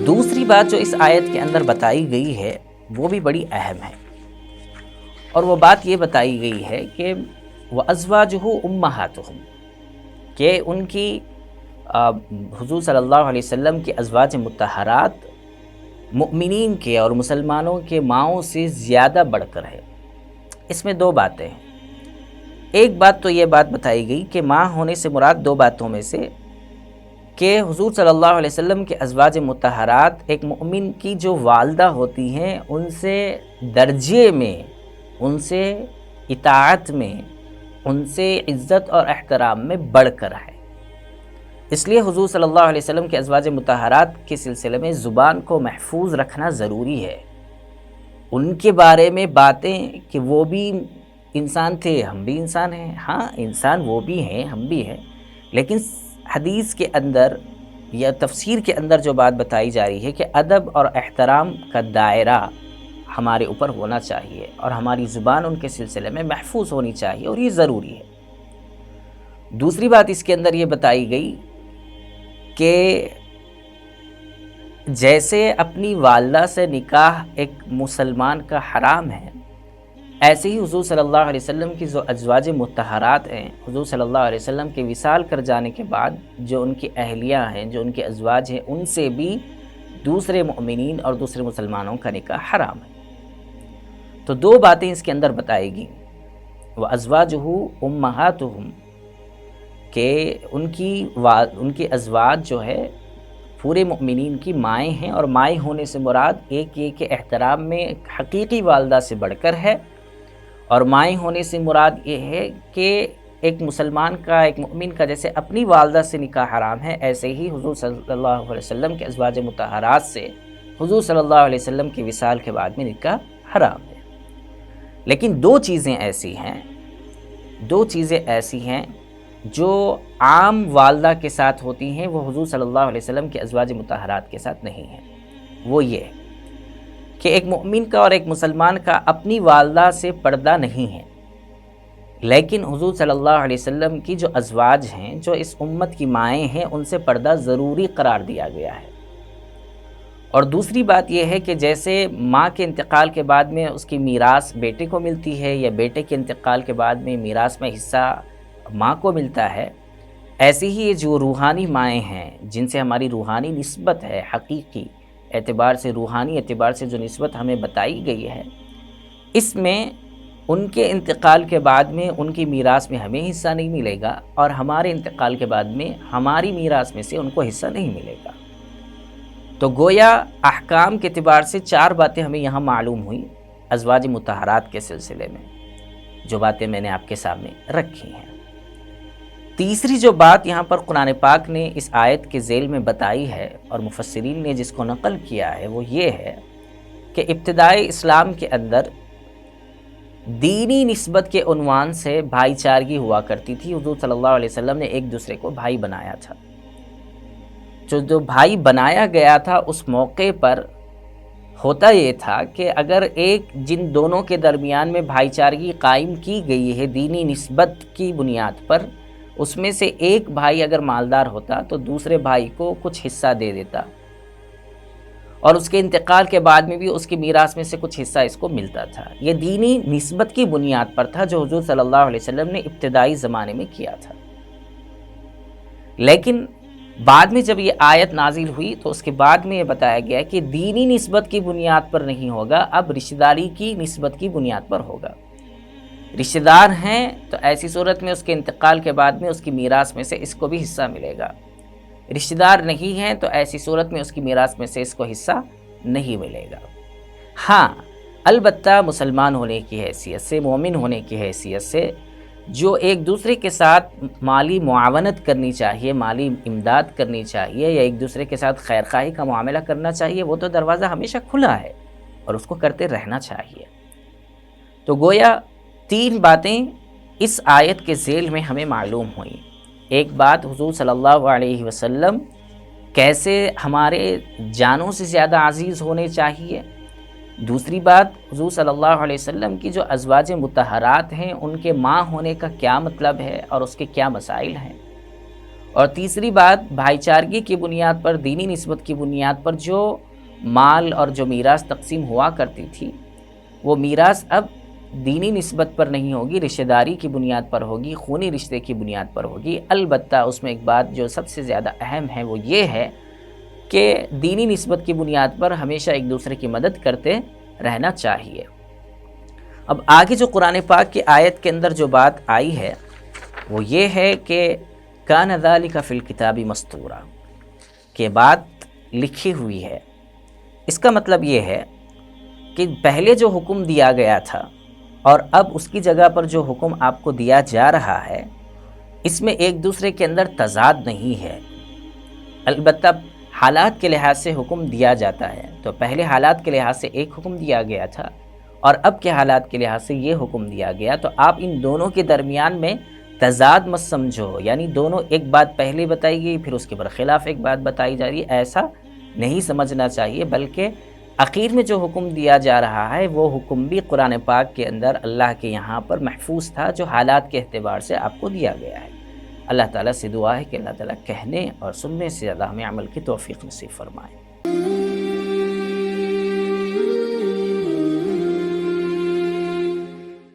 دوسری بات جو اس آیت کے اندر بتائی گئی ہے وہ بھی بڑی اہم ہے، اور وہ بات یہ بتائی گئی ہے کہ وَأَزْوَاجُهُ أُمَّهَاتُهُمْ، کہ ان کی حضور صلی اللہ علیہ وسلم کے ازواج مطہرات مؤمنین کے اور مسلمانوں کے ماؤں سے زیادہ بڑھ کر ہے۔ اس میں دو باتیں ہیں۔ ایک بات تو یہ بات بتائی گئی کہ ماں ہونے سے مراد دو باتوں میں سے کہ حضور صلی اللہ علیہ وسلم کے ازواج مطہرات ایک مومن کی جو والدہ ہوتی ہیں ان سے درجے میں، ان سے اطاعت میں، ان سے عزت اور احترام میں بڑھ کر ہے۔ اس لیے حضور صلی اللہ علیہ وسلم کے ازواج مطہرات کے سلسلے میں زبان کو محفوظ رکھنا ضروری ہے۔ ان کے بارے میں باتیں کہ وہ بھی انسان تھے، ہم بھی انسان ہیں، ہاں انسان وہ بھی ہیں، ہم بھی ہیں، لیکن حدیث کے اندر یا تفسیر کے اندر جو بات بتائی جا رہی ہے کہ ادب اور احترام کا دائرہ ہمارے اوپر ہونا چاہیے اور ہماری زبان ان کے سلسلے میں محفوظ ہونی چاہیے، اور یہ ضروری ہے۔ دوسری بات اس کے اندر یہ بتائی گئی کہ جیسے اپنی والدہ سے نکاح ایک مسلمان کا حرام ہے، ایسے ہی حضور صلی اللہ علیہ وسلم کی جو ازواج مطہرات ہیں، حضور صلی اللہ علیہ وسلم کے وصال کر جانے کے بعد جو ان کی اہلیہ ہیں، جو ان کے ازواج ہیں، ان سے بھی دوسرے مؤمنین اور دوسرے مسلمانوں کا نکاح حرام ہے۔ تو دو باتیں اس کے اندر بتائے گی، وَأَزْوَاجُهُ أُمَّهَاتُهُمْ، کہ ان کی ازواج جو ہے پورے مؤمنین کی مائیں ہیں، اور مائیں ہونے سے مراد ایک یہ کہ احترام میں حقیقی والدہ سے بڑھ کر ہے، اور مائیں ہونے سے مراد یہ ہے کہ ایک مسلمان کا، ایک مؤمن کا جیسے اپنی والدہ سے نکاح حرام ہے، ایسے ہی حضور صلی اللہ علیہ وسلم کے ازواج مطہرات سے حضور صلی اللہ علیہ وسلم کے وصال کے بعد میں نکاح حرام ہے۔ لیکن دو چیزیں ایسی ہیں جو عام والدہ کے ساتھ ہوتی ہیں، وہ حضور صلی اللہ علیہ وسلم کے ازواج مطہرات کے ساتھ نہیں ہیں۔ وہ یہ کہ ایک مومن کا اور ایک مسلمان کا اپنی والدہ سے پردہ نہیں ہے، لیکن حضور صلی اللہ علیہ وسلم کی جو ازواج ہیں، جو اس امت کی مائیں ہیں، ان سے پردہ ضروری قرار دیا گیا ہے۔ اور دوسری بات یہ ہے کہ جیسے ماں کے انتقال کے بعد میں اس کی میراث بیٹے کو ملتی ہے، یا بیٹے کے انتقال کے بعد میں میراث میں حصہ ماں کو ملتا ہے، ایسے ہی یہ جو روحانی مائیں ہیں، جن سے ہماری روحانی نسبت ہے، حقیقی اعتبار سے، روحانی اعتبار سے جو نسبت ہمیں بتائی گئی ہے، اس میں ان کے انتقال کے بعد میں ان کی میراث میں ہمیں حصہ نہیں ملے گا، اور ہمارے انتقال کے بعد میں ہماری میراث میں سے ان کو حصہ نہیں ملے گا۔ تو گویا احکام کے اعتبار سے چار باتیں ہمیں یہاں معلوم ہوئی ازواج مطہرات کے سلسلے میں، جو باتیں میں نے آپ کے سامنے رکھی ہیں۔ تیسری جو بات یہاں پر قرآن پاک نے اس آیت کے ذیل میں بتائی ہے، اور مفسرین نے جس کو نقل کیا ہے، وہ یہ ہے کہ ابتدائی اسلام کے اندر دینی نسبت کے عنوان سے بھائی چارگی ہوا کرتی تھی۔ حضور صلی اللہ علیہ وسلم نے ایک دوسرے کو بھائی بنایا تھا۔ جو بھائی بنایا گیا تھا، اس موقع پر ہوتا یہ تھا کہ اگر جن دونوں کے درمیان میں بھائی چارگی قائم کی گئی ہے دینی نسبت کی بنیاد پر، اس میں سے ایک بھائی اگر مالدار ہوتا تو دوسرے بھائی کو کچھ حصہ دے دیتا، اور اس کے انتقال کے بعد میں بھی اس کی میراث میں سے کچھ حصہ اس کو ملتا تھا۔ یہ دینی نسبت کی بنیاد پر تھا جو حضور صلی اللہ علیہ وسلم نے ابتدائی زمانے میں کیا تھا۔ لیکن بعد میں جب یہ آیت نازل ہوئی تو اس کے بعد میں یہ بتایا گیا کہ دینی نسبت کی بنیاد پر نہیں ہوگا، اب رشتہ داری کی نسبت کی بنیاد پر ہوگا۔ رشتہ دار ہیں تو ایسی صورت میں اس کے انتقال کے بعد میں اس کی میراث میں سے اس کو بھی حصہ ملے گا، رشتہ دار نہیں ہیں تو ایسی صورت میں اس کی میراث میں سے اس کو حصہ نہیں ملے گا۔ ہاں البتہ مسلمان ہونے کی حیثیت سے، مومن ہونے کی حیثیت سے جو ایک دوسرے کے ساتھ مالی معاونت کرنی چاہیے، مالی امداد کرنی چاہیے، یا ایک دوسرے کے ساتھ خیر خواہی کا معاملہ کرنا چاہیے، وہ تو دروازہ ہمیشہ کھلا ہے اور اس کو کرتے رہنا چاہیے۔ تو گویا تین باتیں اس آیت کے ذیل میں ہمیں معلوم ہوئیں۔ ایک بات، حضور صلی اللہ علیہ وسلم کیسے ہمارے جانوں سے زیادہ عزیز ہونے چاہیے۔ دوسری بات، حضور صلی اللہ علیہ وسلم کی جو ازواج مطہرات ہیں ان کے ماں ہونے کا کیا مطلب ہے اور اس کے کیا مسائل ہیں۔ اور تیسری بات، بھائی چارگی کی بنیاد پر، دینی نسبت کی بنیاد پر جو مال اور جو میراث تقسیم ہوا کرتی تھی، وہ میراث اب دینی نسبت پر نہیں ہوگی، رشتہ داری کی بنیاد پر ہوگی، خونی رشتے کی بنیاد پر ہوگی۔ البتہ اس میں ایک بات جو سب سے زیادہ اہم ہے وہ یہ ہے کہ دینی نسبت کی بنیاد پر ہمیشہ ایک دوسرے کی مدد کرتے رہنا چاہیے۔ اب آگے جو قرآن پاک کی آیت کے اندر جو بات آئی ہے وہ یہ ہے کہ کان ذالک فی الکتاب مستورا، کہ بات لکھی ہوئی ہے۔ اس کا مطلب یہ ہے کہ پہلے جو حکم دیا گیا تھا اور اب اس کی جگہ پر جو حکم آپ کو دیا جا رہا ہے، اس میں ایک دوسرے کے اندر تضاد نہیں ہے۔ البتہ حالات کے لحاظ سے حکم دیا جاتا ہے، تو پہلے حالات کے لحاظ سے ایک حکم دیا گیا تھا اور اب کے حالات کے لحاظ سے یہ حکم دیا گیا، تو آپ ان دونوں کے درمیان میں تضاد مت سمجھو، یعنی دونوں ایک بات پہلے بتائی گئی پھر اس کے برخلاف ایک بات بتائی جا رہی ہے، ایسا نہیں سمجھنا چاہیے، بلکہ آخر میں جو حکم دیا جا رہا ہے وہ حکم بھی قرآن پاک کے اندر اللہ کے یہاں پر محفوظ تھا، جو حالات کے اعتبار سے آپ کو دیا گیا ہے۔ اللہ تعالیٰ سے دعا ہے کہ اللہ تعالیٰ کہنے اور سننے سے زیادہ ہمیں عمل کی توفیق نصیب فرمائے۔